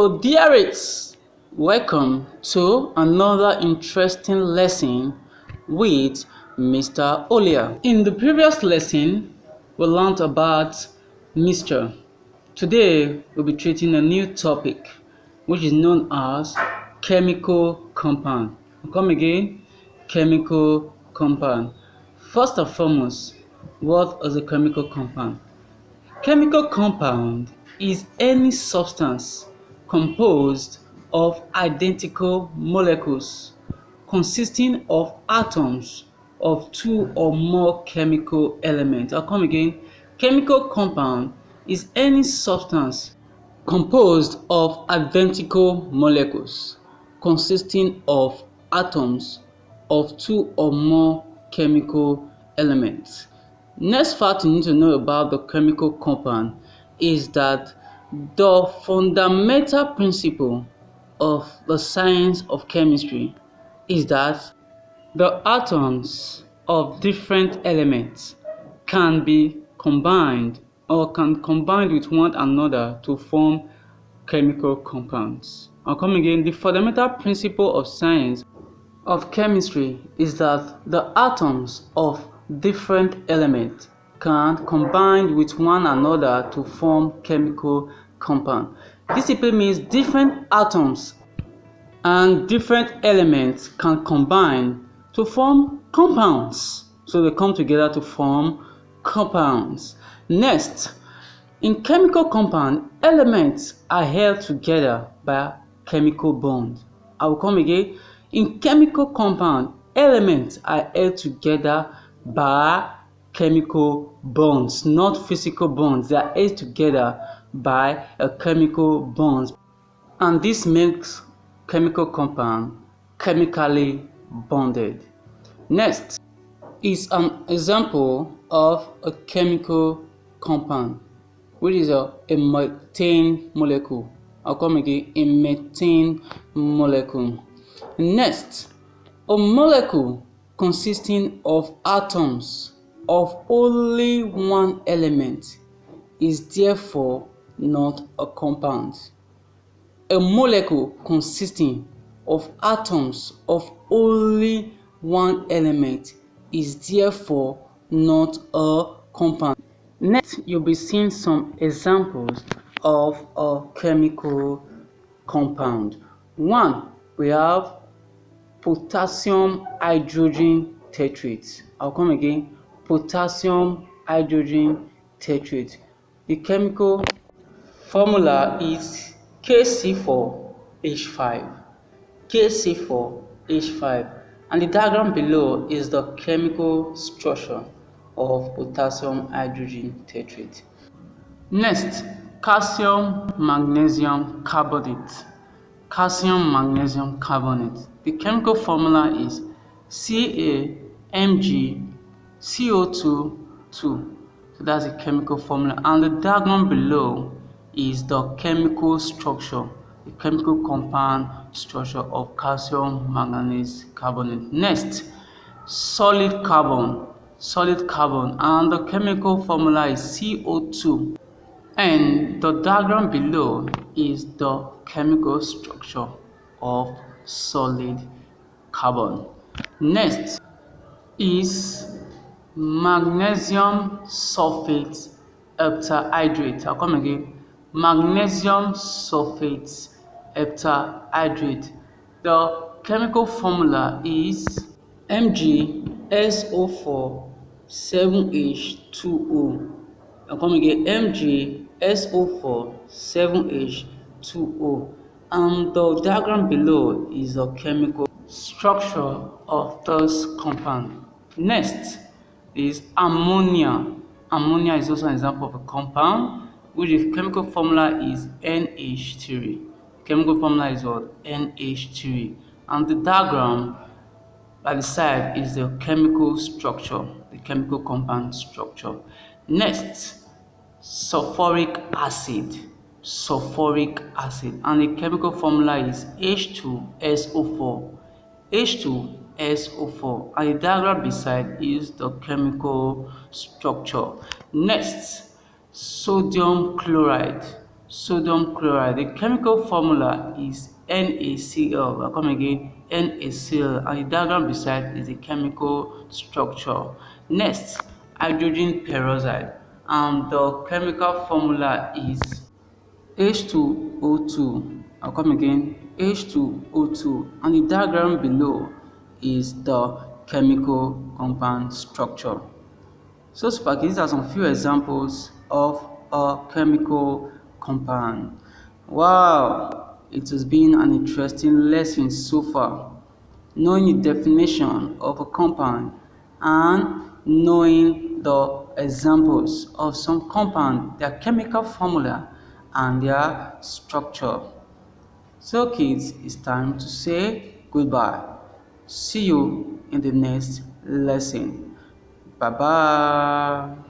Hello dearies, welcome to another interesting lesson with Mr. Olia. In the previous lesson, we learned about mixture. Today, we'll be treating a new topic which is known as chemical compound. I'll come again, chemical compound. First and foremost, what is a chemical compound? Chemical compound is any substance composed of identical molecules consisting of atoms of two or more chemical elements. I'll come again. Chemical compound is any substance composed of identical molecules consisting of atoms of two or more chemical elements. Next fact you need to know about the chemical compound is that the fundamental principle of the science of chemistry is that the atoms of different elements can be combined or can combine with one another to form chemical compounds. I'll come again. The fundamental principle of science of chemistry is that the atoms of different elements can combine with one another to form chemical compound. This simply means different atoms and different elements can combine to form compounds. So they come together to form compounds. Next, in chemical compound, elements are held together by chemical bond. I will come again. In chemical compound, elements are held together by chemical bonds, not physical bonds. They are held together by a chemical bonds, and this makes chemical compound chemically bonded. Next is an example of a chemical compound, which is a methane molecule. I'll come again, a methane molecule. Next, a molecule consisting of atoms of only one element is therefore not a compound. A molecule consisting of atoms of only one element is therefore not a compound. Next, you'll be seeing some examples of a chemical compound. One, we have potassium hydrogen tetrate. I'll come again. Potassium hydrogen tetrate. The chemical formula is KC4H5. KC4H5. And the diagram below is the chemical structure of potassium hydrogen tetrate. Next, calcium magnesium carbonate. Calcium magnesium carbonate. The chemical formula is CaMgCO2. So that's the chemical formula, and the diagram below is the chemical structure, the chemical compound structure of calcium manganese carbonate. Next, solid carbon, and the chemical formula is CO2, and the diagram below is the chemical structure of solid carbon. Next is magnesium sulfate heptahydrate. I'll come again. Magnesium sulfate heptahydrate. The chemical formula is MgSO4 7H2O. I'll come again. MgSO4 7H2O. And the diagram below is the chemical structure of this compound. Next is ammonia. Ammonia is also an example of a compound, which the chemical formula is NH3. Chemical formula is what? NH3. And the diagram by the side is the chemical structure, the chemical compound structure. Next, sulfuric acid. And the chemical formula is H2SO4. H2SO4, and the diagram beside is the chemical structure. Next, sodium chloride. sodium chloride. The chemical formula is NaCl. I'll come again, NaCl, and the diagram beside is the chemical structure. Next, hydrogen peroxide, and the chemical formula is H2O2. I'll come again, H2O2, and the diagram below is the chemical compound structure. So Sparky, these are some few examples of a chemical compound. Wow, it has been an interesting lesson so far. Knowing the definition of a compound and knowing the examples of some compound, their chemical formula and their structure. So kids, it's time to say goodbye. See you in the next lesson. Bye bye.